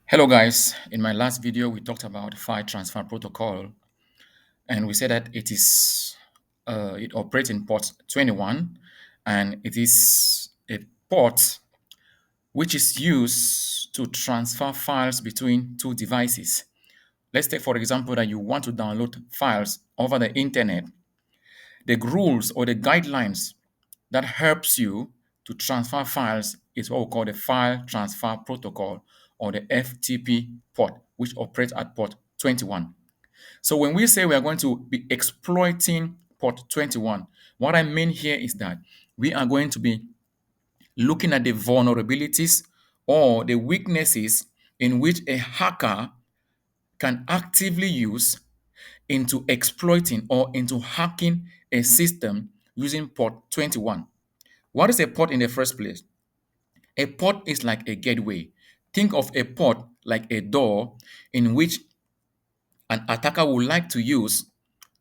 Hello guys, in my last video we talked about file transfer protocol and we said that it operates in port 21 and it is a port which is used to transfer files between two devices. Let's take for example that you want to download files over the internet. The rules or the guidelines that helps you to transfer files is what we call the file transfer protocol or the FTP port, which operates at port 21. So when we say we are going to be exploiting port 21, what I mean here is that we are going to be looking at the vulnerabilities or the weaknesses in which a hacker can actively use into exploiting or into hacking a system using port 21. What is a port in the first place? A port is like a gateway. Think of a port like a door in which an attacker would like to use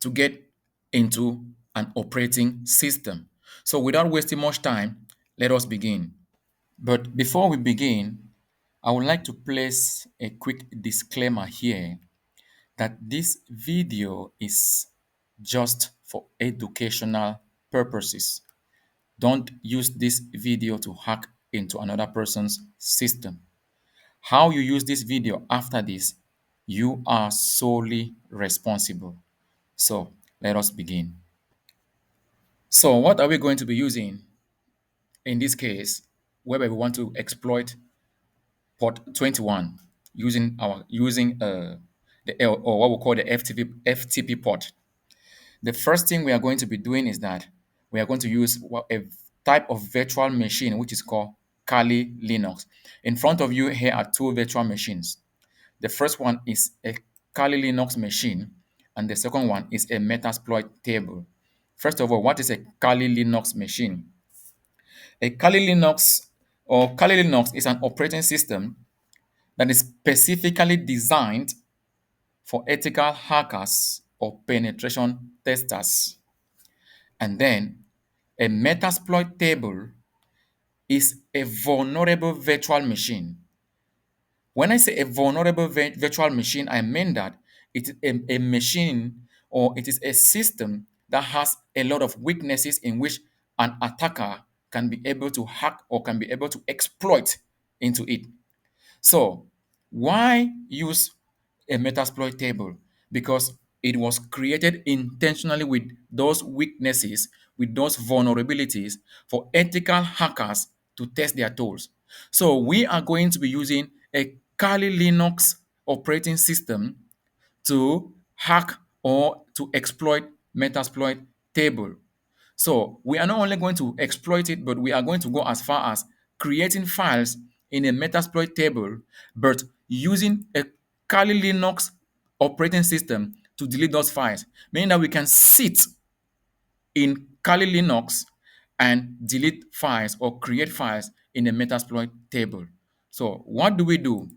to get into an operating system. So without wasting much time, let us begin. But before we begin, I would like to place a quick disclaimer here that this video is just for educational purposes. Don't use this video to hack into another person's system. How you use this video after this, you are solely responsible. So let us begin. So what are we going to be using in this case, whereby we want to exploit port 21 using the or what we call the FTP port. The first thing we are going to be doing is that we are going to use a type of virtual machine which is called Kali Linux. In front of you here are two virtual machines. The first one is a Kali Linux machine, and the second one is a Metasploit table. First of all, what is a Kali Linux machine? A Kali Linux is an operating system that is specifically designed for ethical hackers or penetration testers. And then a Metasploit table is a vulnerable virtual machine. When I say a vulnerable virtual machine, I mean that it is a machine or it is a system that has a lot of weaknesses in which an attacker can be able to hack or can be able to exploit into it. So, why use a Metasploit table? Because it was created intentionally with those weaknesses, with those vulnerabilities for ethical hackers to test their tools. So, we are going to be using a Kali Linux operating system to hack or to exploit Metasploit table. So we are not only going to exploit it, but we are going to go as far as creating files in a Metasploit table, but using a Kali Linux operating system to delete those files, meaning that we can sit in Kali Linux and delete files or create files in a Metasploit table. So what do we do?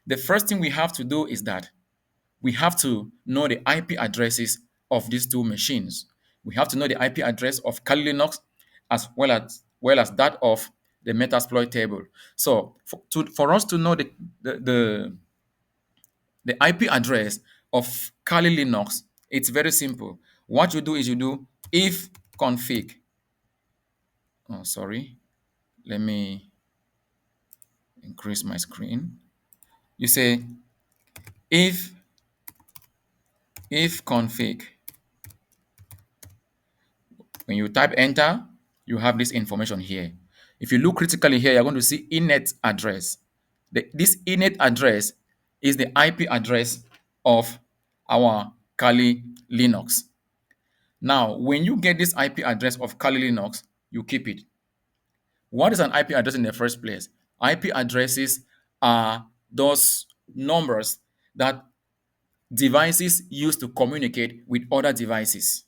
The first thing we have to do is that we have to know the IP addresses of these two machines. We have to know the IP address of Kali Linux as well as that of the Metasploit table. So for us to know the, the, the IP address of Kali Linux, it's very simple. What you do is you do if config. Oh, sorry. Let me increase my screen. You say if config. When you type enter, you have this information here. If you look critically here, you're going to see init address. This init address is the IP address of our Kali Linux. Now, when you get this IP address of Kali Linux, you keep it. What is an IP address in the first place? IP addresses are those numbers that devices use to communicate with other devices.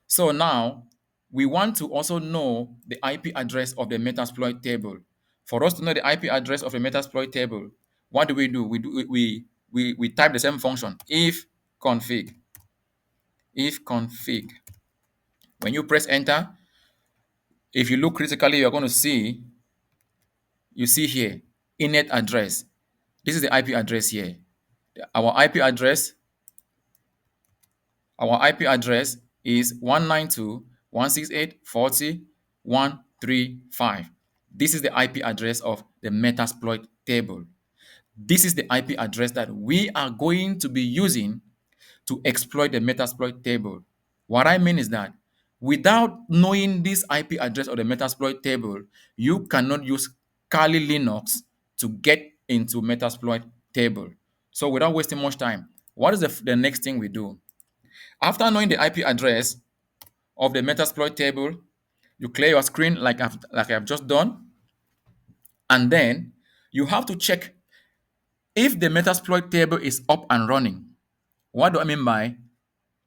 So now we want to also know the IP address of the Metasploit table. For us to know the IP address of the Metasploit table, what do? We type the same function if config. If config. When you press enter, if you look critically, you're going to see you see here init address. This is the IP address here. Our IP address, our IP address is 192.168.40.135. This is the IP address of the Metasploit table. This is the IP address that we are going to be using to exploit the Metasploit table. What I mean is that without knowing this IP address of the Metasploit table, you cannot use Kali Linux to get into Metasploit table. So without wasting much time, what is the next thing we do? After knowing the IP address of the Metasploit table, you clear your screen like I've just done, and then you have to check if the Metasploit table is up and running. What do I mean by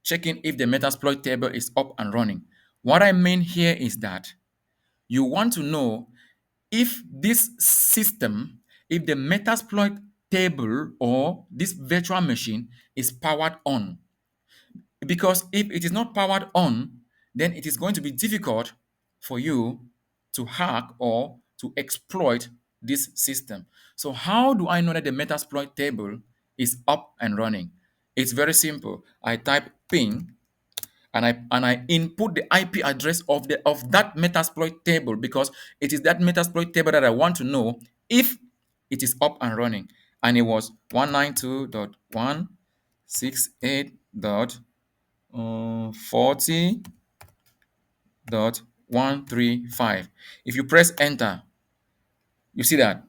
checking if the Metasploit table is up and running? What I mean here is that you want to know if this system, if the Metasploit table or this virtual machine is powered on. Because if it is not powered on, then it is going to be difficult for you to hack or to exploit this system. So how do I know that the Metasploit table is up and running? It's very simple. I type ping and I input the IP address of that Metasploit table, because it is that Metasploit table that I want to know if it is up and running. And it was 192.168.40.135. If you press enter, you see that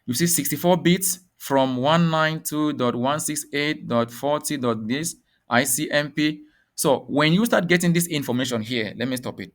you see 64 bits from 192.168.40. This ICMP. So when you start getting this information here, let me stop it.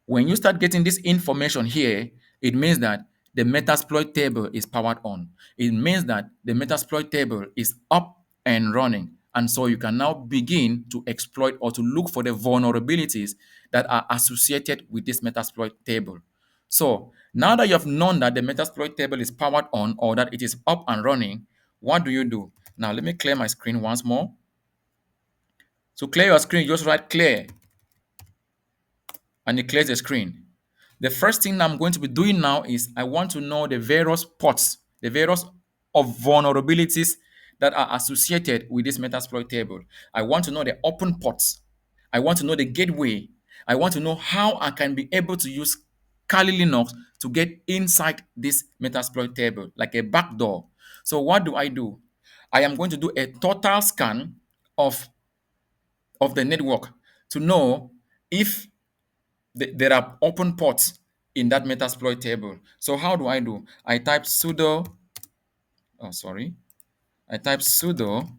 When you start getting this information here, it means that the Metasploit table is powered on. It means that the Metasploit table is up and running. And so you can now begin to exploit or to look for the vulnerabilities that are associated with this Metasploit table. So now that you have known that the Metasploit table is powered on or that it is up and running, what do you do? Now let me clear my screen once more. To clear your screen, you just write clear and it clears the screen. The first thing I'm going to be doing now is I want to know the various ports, the various of vulnerabilities that are associated with this Metasploit table. I want to know the open ports. I want to know the gateway. I want to know how I can be able to use Kali Linux to get inside this Metasploit table, like a backdoor. So what do? I am going to do a total scan of, of the network to know if there are open ports in that Metasploit table. So how do? I type sudo, I type sudo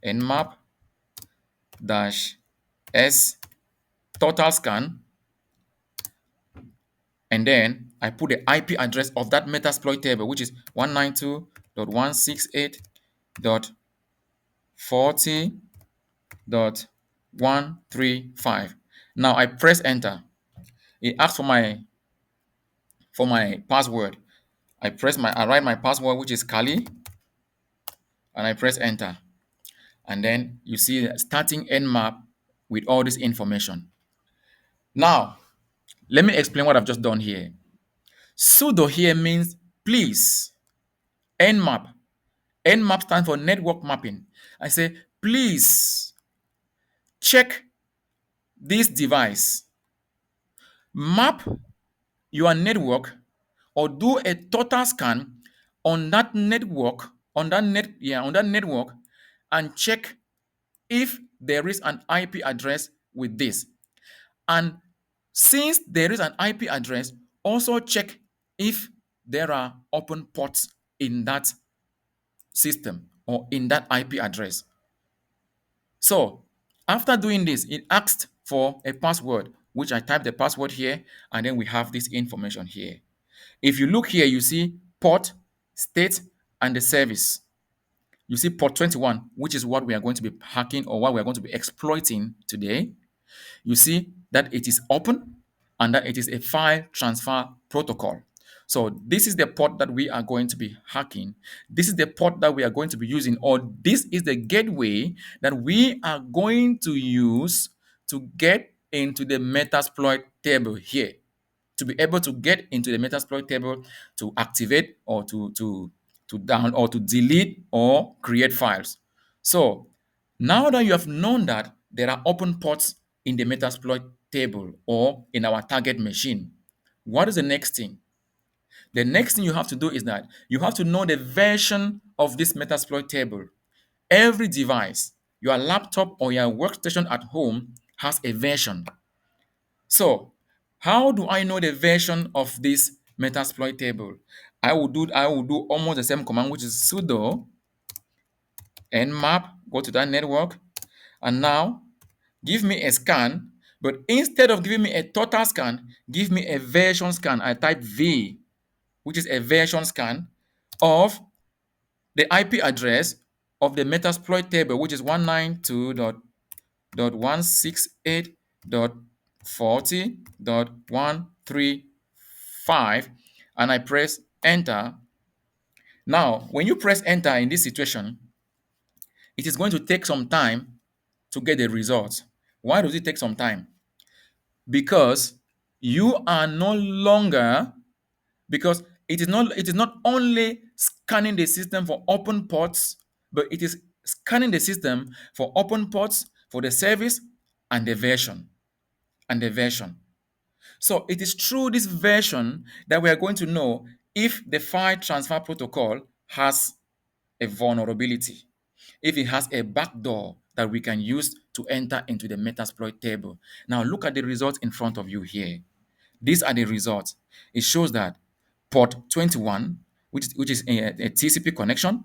nmap dash s total scan, and then I put the IP address of that Metasploit table, which is 192.168.40.135. Now I press enter. It asks for my password. I write my password, which is Kali, and I press enter. And then you see starting nmap with all this information. Now, let me explain what I've just done here. Sudo here means please. Nmap. Nmap stands for network mapping. I say, please check this device. Map your network or do a total scan on that network, on that network, and check if there is an IP address with this. And since there is an IP address, also check if there are open ports in that system or in that IP address. So after doing this, it asked for a password, which I typed the password here, and then we have this information here. If you look here, you see port, state, and the service. You see port 21, which is what we are going to be hacking or what we are going to be exploiting today. You see that it is open and that it is a file transfer protocol. So this is the port that we are going to be hacking. This is the port that we are going to be using, or this is the gateway that we are going to use to get into the Metasploit table here. To be able to get into the Metasploit table to activate or to to down or to delete or create files. So now that you have known that there are open ports in the Metasploit table or in our target machine, what is the next thing? The next thing you have to do is that you have to know the version of this Metasploit table. Every device, your laptop or your workstation at home has a version. So how do I know the version of this Metasploit table? I will do almost the same command, which is sudo nmap, go to that network, and now give me a scan. But instead of giving me a total scan, give me a version scan. I type V, which is a version scan of the IP address of the Metasploit table, which is 192.168.40.135, and I press enter. Now, when you press enter in this situation, it is going to take some time to get the results. Why does it take some time? Because you are no longer, because it is not only scanning the system for open ports, but it is scanning the system for open ports, for the service, and the version. And the version. So it is through this version that we are going to know if the file transfer protocol has a vulnerability, if it has a backdoor that we can use to enter into the Metasploit table. Now look at the results in front of you here. These are the results. It shows that port 21, which is a TCP connection,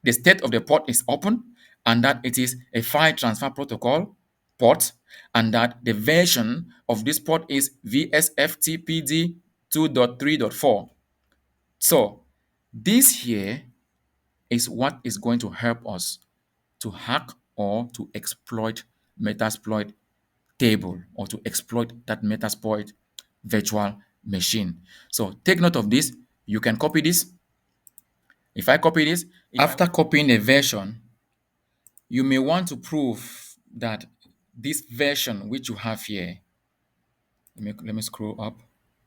the state of the port is open, and that it is a file transfer protocol port, and that the version of this port is VSFTPD 2.3.4. So this here is what is going to help us to hack or to exploit Metasploit table or to exploit that Metasploit virtual machine. So take note of this. You can copy this. If I copy this, after copying a version, you may want to prove that this version which you have here, let me scroll up.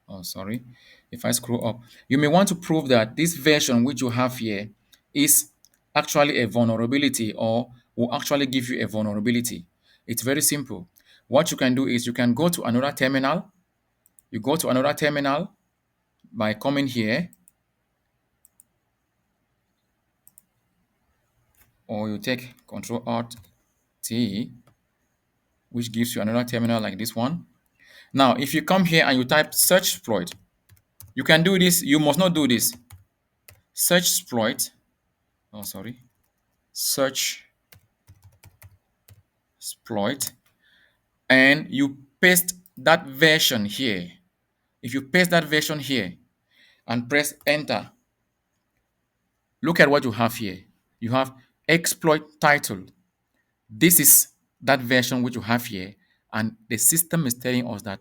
Oh, sorry. If I scroll up, you may want to prove that this version which you have here is actually a vulnerability or will actually give you a vulnerability. It's very simple. What you can do is you can go to another terminal. You go to another terminal by coming here, or you take Control Alt T, which gives you another terminal like this one. Now, if you come here and you type search exploit, you can do this. You must not do this. Search exploit. Oh, sorry. Search exploit, and you paste that version here. If you paste that version here and press enter, look at what you have here. You have exploit title. This is that version which you have here, and the system is telling us that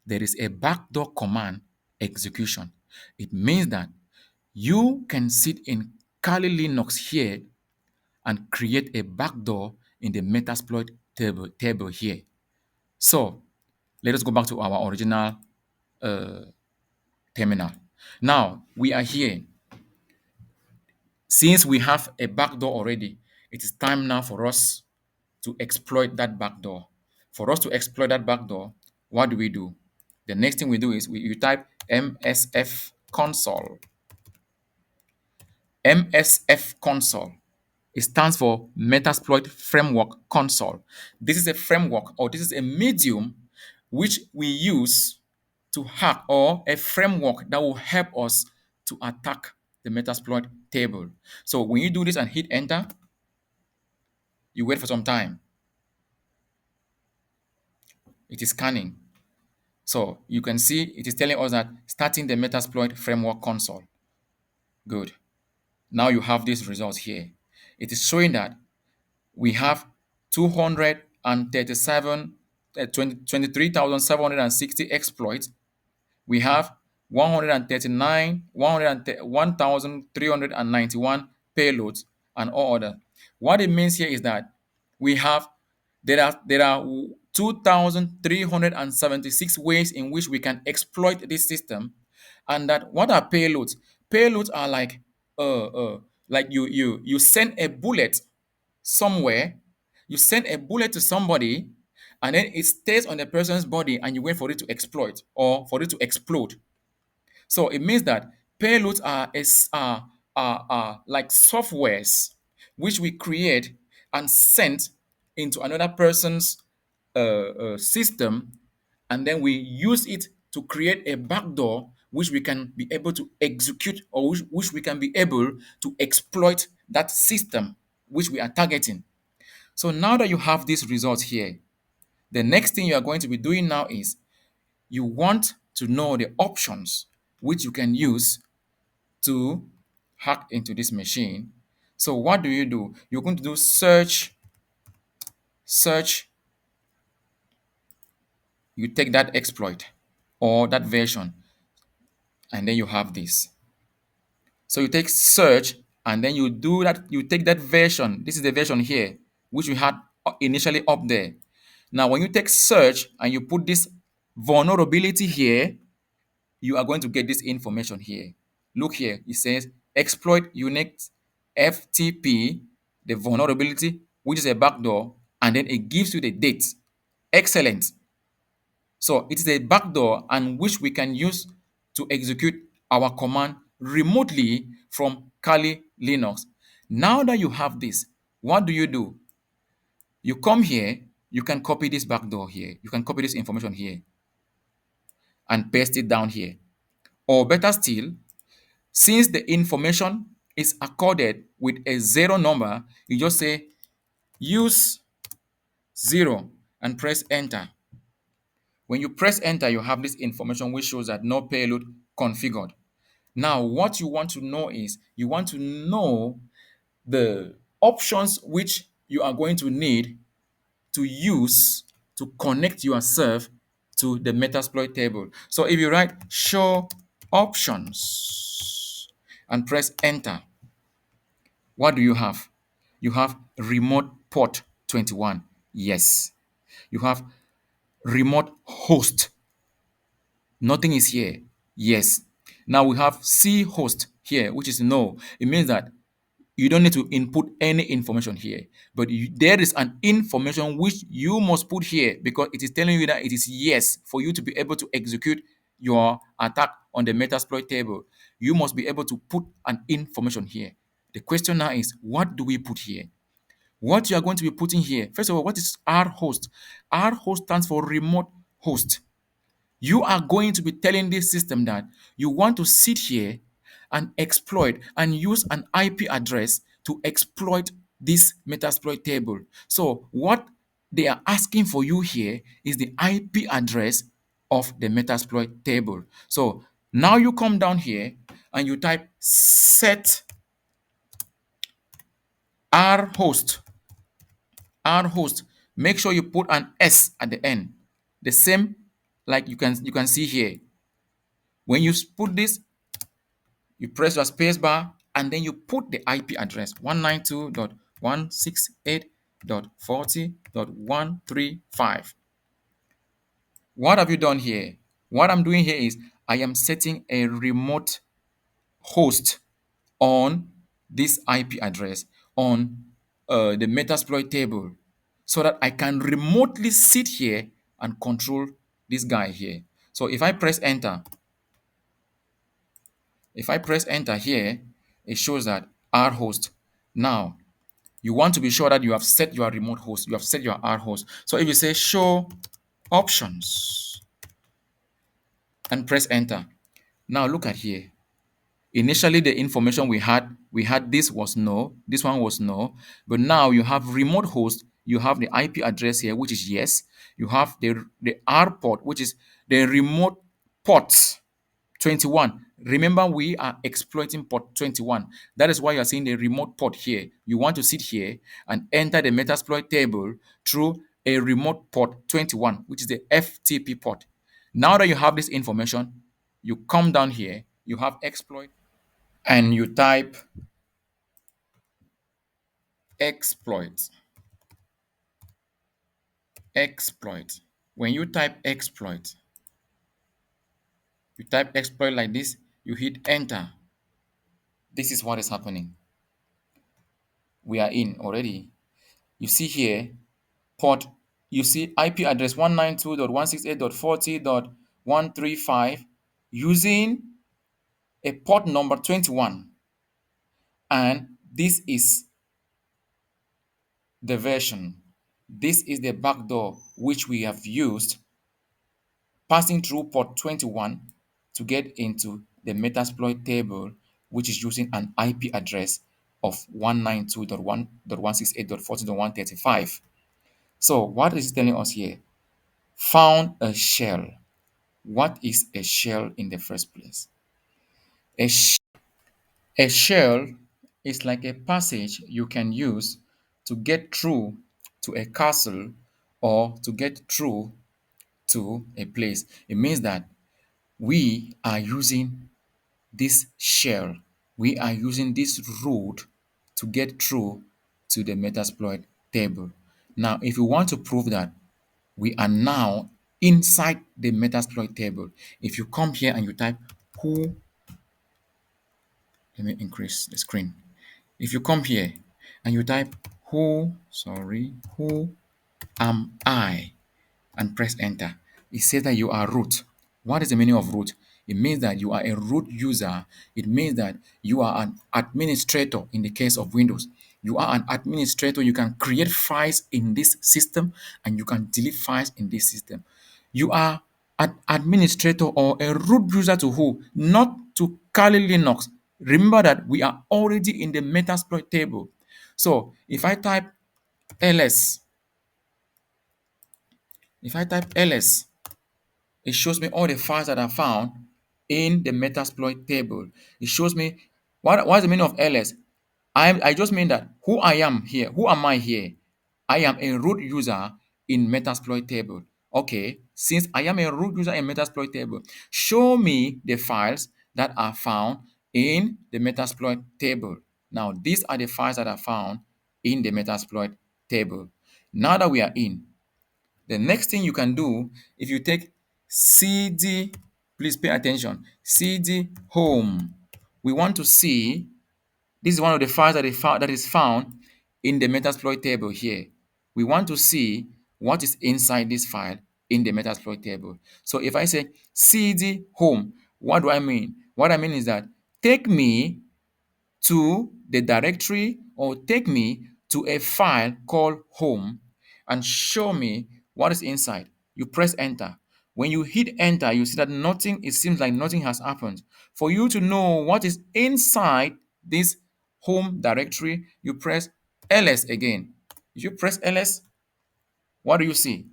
there is a backdoor command execution. It means that you can sit in Kali Linux here and create a backdoor in the Metasploit table here. So let us go back to our original terminal. Now we are here. Since we have a backdoor already, it is time now for us to exploit that backdoor. For us to exploit that backdoor, what do we do? The next thing we do is you type msf console. MSF console. It stands for Metasploit Framework console. This is a framework, or this is a medium which we use to hack, or a framework that will help us to attack the Metasploit table. So when you do this and hit enter, you wait for some time. It is scanning. So you can see it is telling us that starting the Metasploit Framework console. Good. Now you have these results here. It is showing that we have 237, 23,760 exploits. We have 139, 1,391 payloads and all other. What it means here is that we have there are 2,376 ways in which we can exploit this system, and that what are payloads? Payloads are like like you send a bullet somewhere, you send a bullet to somebody, and then it stays on the person's body, and you wait for it to exploit or for it to explode. So it means that payloads are like softwares which we create and send into another person's system, and then we use it to create a backdoor which we can be able to execute, or which we can be able to exploit that system which we are targeting. So now that you have these results here, the next thing you are going to be doing now is you want to know the options which you can use to hack into this machine. So what do? You're going to do search, you take that exploit or that version, and then you have this. So you take search, and then you do that, you take that version. This is the version here, which we had initially up there. Now, when you take search and you put this vulnerability here, you are going to get this information here. Look here, it says exploit unique FTP, the vulnerability, which is a backdoor, and then it gives you the date. Excellent. So it is a backdoor and which we can use to execute our command remotely from Kali Linux. Now that you have this, what do? You come here, you can copy this backdoor here. You can copy this information here and paste it down here. Or better still, since the information is accorded with a zero number, you just say use zero and press enter. When you press enter, you have this information which shows that no payload configured. Now, what you want to know is you want to know the options which you are going to need to use to connect yourself to the Metasploit table. So if you write show options and press enter, what do you have? You have remote port 21. Yes. You have remote host. Nothing is here. Yes. Now we have C host here, which is no. It means that you don't need to input any information here, but there is an information which you must put here because it is telling you that it is yes for you to be able to execute your attack on the Metasploit table. You must be able to put an information here. The question now is, what do we put here? What you are going to be putting here, first of all, what is R host? R host stands for remote host. You are going to be telling this system that you want to sit here and exploit and use an IP address to exploit this Metasploit table. So what they are asking for you here is the IP address of the Metasploit table. So now you come down here and you type set rhost. Rhost. Make sure you put an S at the end. The same like you can see here. When you put this, you press your space bar and then you put the IP address 192.168.40.135. What have you done here? What I'm doing here is I am setting a remote host on this IP address on the Metasploit table so that I can remotely sit here and control this guy here. So if I press enter here, it shows that R host. Now, you want to be sure that you have set your remote host, you have set your R host. So if you say show options and press enter, now look at here. Initially, the information we had this was no, this one was no, but now you have remote host, you have the IP address here, which is yes, you have the R port, which is the remote ports 21. Remember, we are exploiting port 21. That is why you are seeing the remote port here. You want to sit here and enter the Metasploit table through a remote port 21, which is the FTP port. Now that you have this information, you come down here, you have exploit, and you type exploit. Exploit. When you type exploit, you type exploit like this, you hit enter. This is what is happening. We are in already. You see here, port, you see IP address 192.168.40.135 using a port number 21. And this is the version. This is the backdoor which we have used passing through port 21 to get into the Metasploit table, which is using an IP address of 192.1.168.40.135. So what is it telling us here? Found a shell. What is a shell in the first place? A, sh- a shell is like a passage you can use to get through to a castle or to get through to a place. It means that we are using this shell, we are using this route to get through to the Metasploit table. Now, if you want to prove that, we are now inside the Metasploit table. If you come here and you type who, let me increase the screen. If you come here and you type who am I, and press enter, it says that you are root. What is the meaning of root? It means that you are a root user. It means that you are an administrator in the case of Windows. You are an administrator. You can create files in this system and you can delete files in this system. You are an administrator or a root user to who? Not to Kali Linux. Remember that we are already in the Metasploit table. So ls, if I type ls, it shows me all the files that are found in the Metasploit table. It shows me what is the meaning of ls. I just mean that who I am here. Who am I here? I am a root user in Metasploit table. Okay, since I am a root user in Metasploit table, show me the files that are found in the Metasploit table. Now, these are the files that are found in the Metasploit table. Now that we are in, the next thing you can do, if you take cd, please pay attention, cd home, we want to see, this is one of the files that is found in the Metasploit table here. We want to see what is inside this file in the Metasploit table. So if I say cd home, what do I mean? What I mean is that take me to the directory or take me to a file called home and show me what is inside. You press enter. When you hit enter, you see that nothing, it seems like nothing has happened. For you to know what is inside this home directory, you press ls again. If you press ls, what do you see?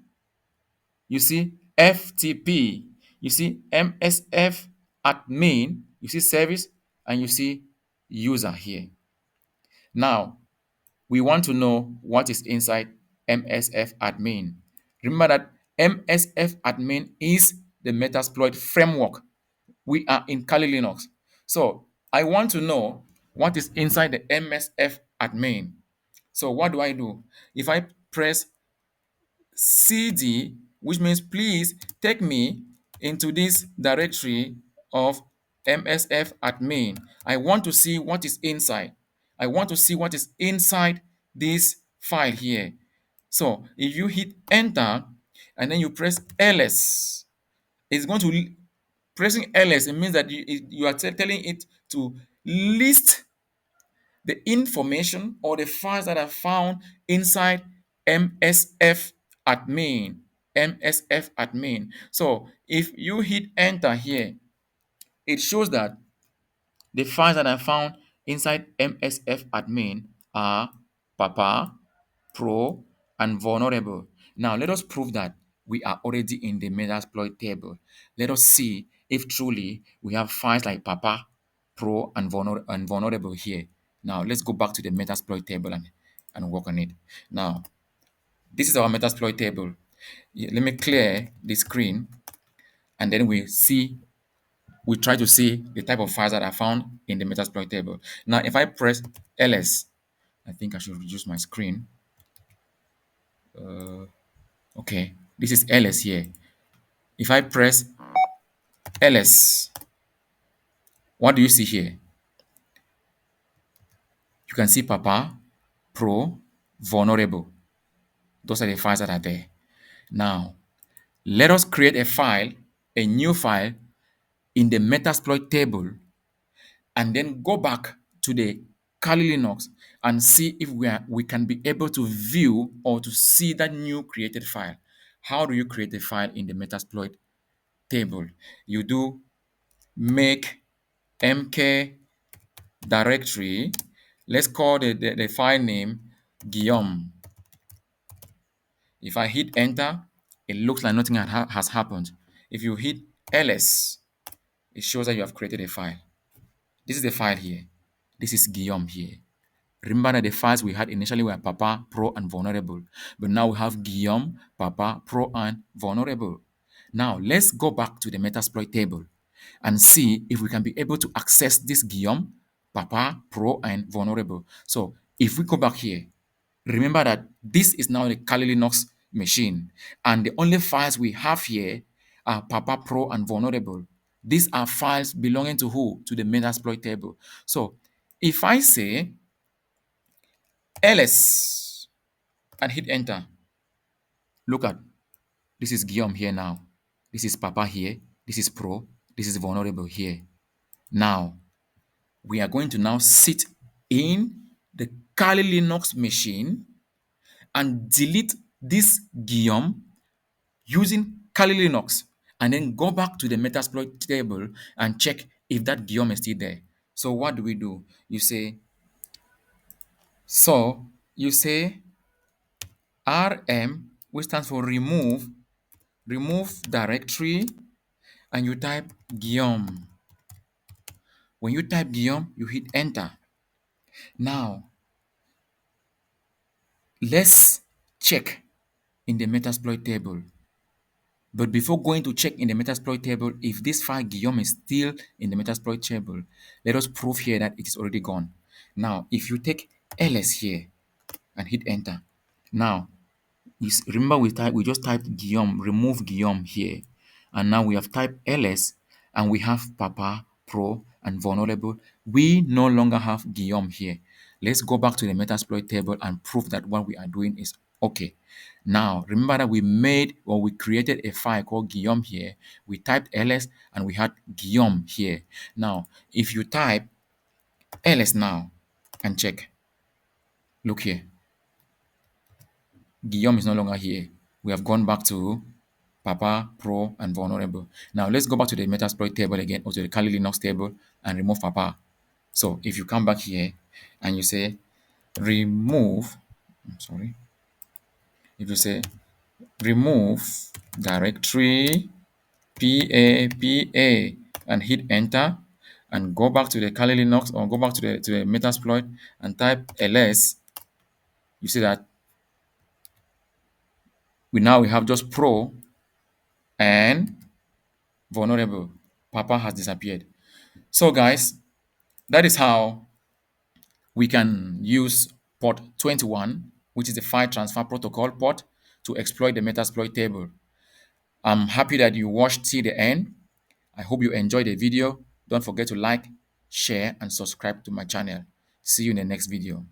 You see FTP, you see MSF admin, you see service, and you see user here. Now, we want to know what is inside MSF admin. Remember that MSF admin is the Metasploit framework. We are in Kali Linux. So I want to know what is inside the MSF admin. So what do I do? If I press cd, which means please take me into this directory of msf admin. I want to see what is inside. I want to see what is inside this file here. So if you hit enter and then you press ls, it's going to pressing ls. It means that you are telling it to list the information or the files that are found inside MSF admin. MSF admin. So if you hit enter here, it shows that the files that are found inside MSF admin are Papa, Pro, and Vulnerable. Now let us prove that we are already in the Metasploit table. Let us see if truly we have files like Papa, Pro, and Vulnerable here. Now let's go back to the Metasploit table and work on it. Now, this is our Metasploit table. Let me clear the screen and then we try to see the type of files that are found in the Metasploit table. Now, if I press ls, I think I should reduce my screen. Okay, this is ls here. If I press ls, what do you see here? You can see Papa, Pro, Vulnerable. Those are the files that are there. Now, let us create a file, a new file in the Metasploit table, and then go back to the Kali Linux and see if we can be able to view or to see that new created file. How do you create a file in the Metasploit table? You do make mk directory. Let's call the file name Guillaume. If I hit enter, it looks like nothing has happened. If you hit ls, it shows that you have created a file. This is the file here. This is Guillaume here. Remember that the files we had initially were Papa, Pro, and Vulnerable. But now we have Guillaume, Papa, Pro, and Vulnerable. Now let's go back to the Metasploit table and see if we can be able to access this Guillaume, Papa, Pro, and Vulnerable. So if we go back here, remember that this is now the Kali Linux machine, and the only files we have here are Papa, Pro, and Vulnerable. These are files belonging to who? To the Metasploit table. So if I say ls and hit enter, look at, this is Guillaume here now. This is Papa here. This is Pro. This is Vulnerable here. Now, we are going to now sit in the Kali Linux machine and delete this Guillaume using Kali Linux, and then go back to the Metasploit table and check if that Guillaume is still there. So what do? You say, rm, which stands for remove directory, and you type Guillaume. When you type Guillaume, you hit enter. Now, let's check in the Metasploit table. But before going to check in the Metasploit table if this file Guillaume is still in the Metasploit table, let us prove here that it is already gone. Now, if you take ls here and hit enter, now remember we just typed Guillaume, remove Guillaume here, and now we have typed ls and we have Papa, Pro, and Vulnerable. We no longer have Guillaume here. Let's go back to the Metasploit table and prove that what we are doing is okay. Now, remember that we created a file called Guillaume here. We typed ls and we had Guillaume here. Now, if you type ls now and check, look here, Guillaume is no longer here. We have gone back to Papa, Pro, and Vulnerable. Now let's go back to the Metasploit table again, or to the Kali Linux table, and remove Papa. So if you come back here and you say remove, if you say remove directory PA and hit enter and go back to the Kali Linux or go back to the Metasploit and type ls, you see that we have just Pro and Vulnerable. Papa has disappeared. So guys, that is how we can use port 21, which is the file transfer protocol port, to exploit the Metasploit table. I'm happy that you watched till the end. I hope you enjoyed the video. Don't forget to like, share, and subscribe to my channel. See you in the next video.